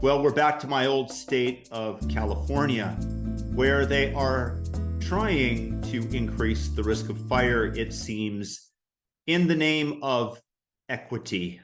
Well, we're back to my old state of California, where they are trying to increase the risk of fire, it seems, in the name of equity.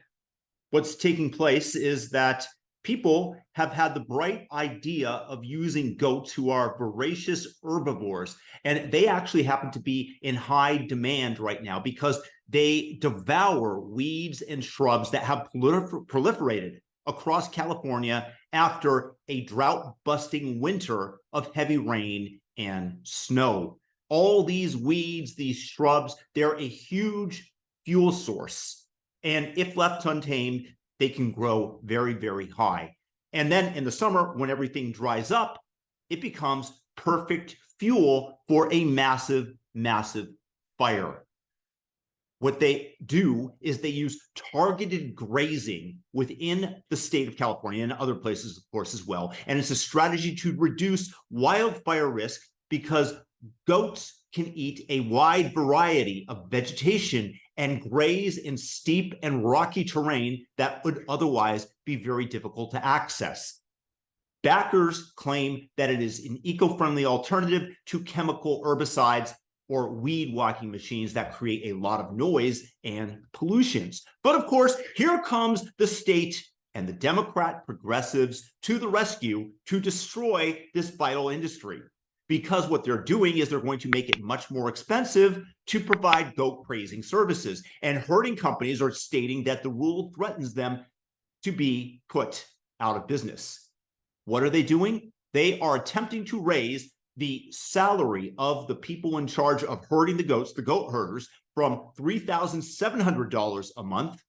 What's taking place is that people have had the bright idea of using goats who are voracious herbivores, and they actually happen to be in high demand right now because they devour weeds and shrubs that have proliferated across California after a drought-busting winter of heavy rain and snow. All these weeds, these shrubs, they're a huge fuel source. And if left untamed, they can grow very, very high. And then in the summer, when everything dries up, it becomes perfect fuel for a massive, massive fire. What they do is they use targeted grazing within the state of California and other places, of course, as well. And it's a strategy to reduce wildfire risk because goats can eat a wide variety of vegetation and graze in steep and rocky terrain that would otherwise be very difficult to access. Backers claim that it is an eco-friendly alternative to chemical herbicides or weed whacking machines that create a lot of noise and pollutions. But of course, here comes the state and the Democrat progressives to the rescue to destroy this vital industry. Because what they're doing is they're going to make it much more expensive to provide goat grazing services. And herding companies are stating that the rule threatens them to be put out of business. What are they doing? They are attempting to raise the salary of the people in charge of herding the goats, the goat herders, from $3,700 a month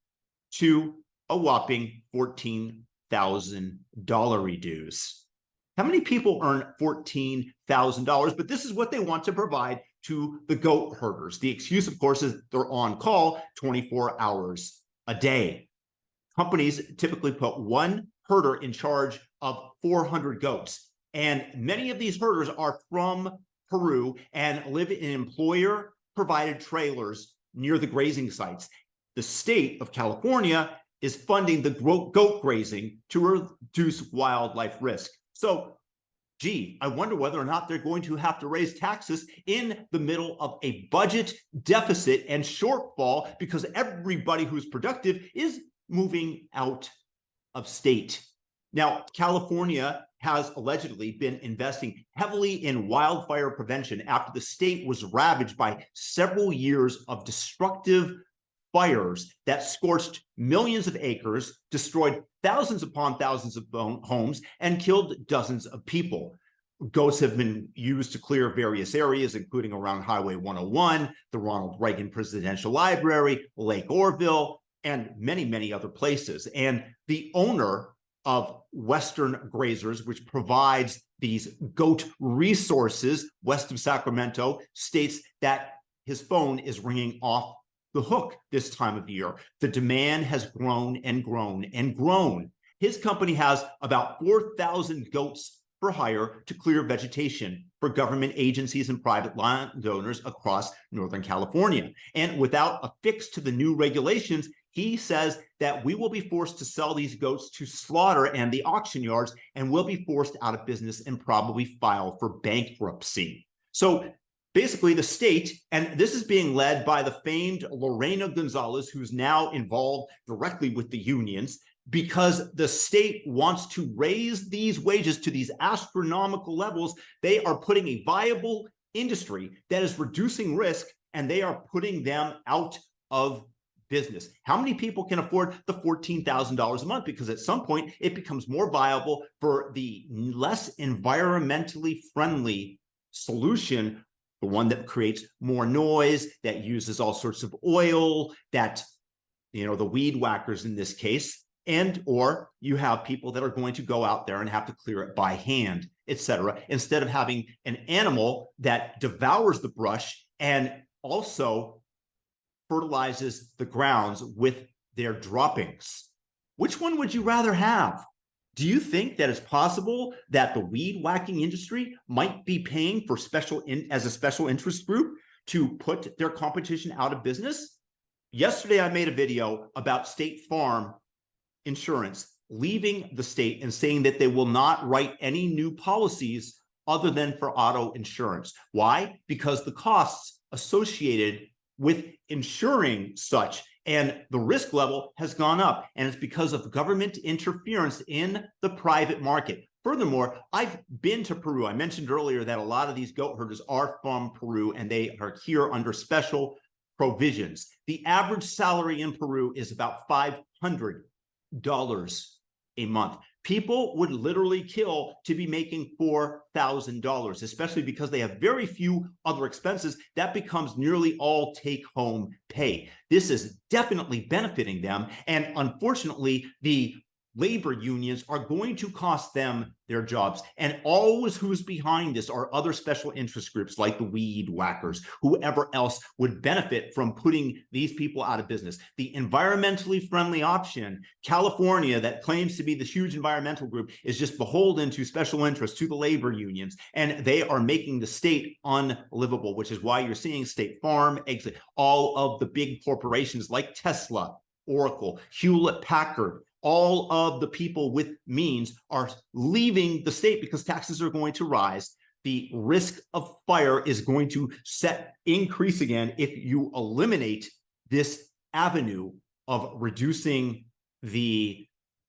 to a whopping $14,000 dues. How many people earn $14,000? But this is what they want to provide to the goat herders. The excuse, of course, is they're on call 24 hours a day. Companies typically put one herder in charge of 400 goats. And many of these herders are from Peru and live in employer-provided trailers near the grazing sites. The state of California is funding the goat grazing to reduce wildlife risk. So, gee, I wonder whether or not they're going to have to raise taxes in the middle of a budget deficit and shortfall because everybody who's productive is moving out of state. Now, California has allegedly been investing heavily in wildfire prevention after the state was ravaged by several years of destructive fires that scorched millions of acres, destroyed thousands upon thousands of homes, and killed dozens of people. Goats have been used to clear various areas, including around Highway 101, the Ronald Reagan Presidential Library, Lake Orville, and many, many other places. And the owner of Western Grazers, which provides these goat resources west of Sacramento, states that his phone is ringing off the hook this time of year. The demand has grown and grown and grown. His company has about 4,000 goats for hire to clear vegetation for government agencies and private landowners across Northern California. And without a fix to the new regulations, he says that we will be forced to sell these goats to slaughter and the auction yards, and will be forced out of business and probably file for bankruptcy. So basically the state, and this is being led by the famed Lorena Gonzalez, who's now involved directly with the unions, because the state wants to raise these wages to these astronomical levels. They are putting a viable industry that is reducing risk, and they are putting them out of business. How many people can afford the $14,000 a month? Because at some point it becomes more viable for the less environmentally friendly solution, the one that creates more noise, that uses all sorts of oil, that, the weed whackers in this case, and or you have people that are going to go out there and have to clear it by hand, etc., instead of having an animal that devours the brush and also fertilizes the grounds with their droppings. Which one would you rather have? Do you think that it's possible that the weed whacking industry might be paying for as a special interest group to put their competition out of business? Yesterday, I made a video about State Farm insurance leaving the state and saying that they will not write any new policies other than for auto insurance. Why? Because the costs associated with insuring such and the risk level has gone up, and it's because of government interference in the private market. Furthermore, I've been to Peru. I mentioned earlier that a lot of these goat herders are from Peru, and they are here under special provisions. The average salary in Peru is about $500 a month. People would literally kill to be making $4,000, especially because they have very few other expenses. That becomes nearly all take-home pay. This is definitely benefiting them. And unfortunately, the labor unions are going to cost them their jobs. And always who's behind this are other special interest groups like the weed whackers, whoever else would benefit from putting these people out of business. The environmentally friendly option, California, that claims to be the huge environmental group, is just beholden to special interests, to the labor unions, and they are making the state unlivable, which is why you're seeing State Farm exit. All of the big corporations like Tesla, Oracle, Hewlett-Packard, all of the people with means are leaving the state because taxes are going to rise. The risk of fire is going to increase again if you eliminate this avenue of reducing the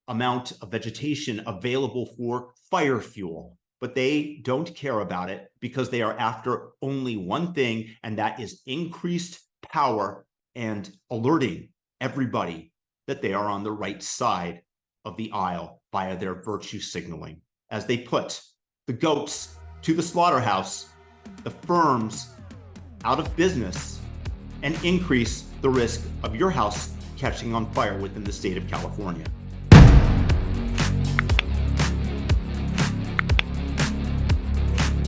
amount of vegetation available for fire fuel. But they don't care about it because they are after only one thing, and that is increased power and alerting everybody that they are on the right side of the aisle via their virtue signaling, as they put the goats to the slaughterhouse, the firms out of business, and increase the risk of your house catching on fire within the state of California.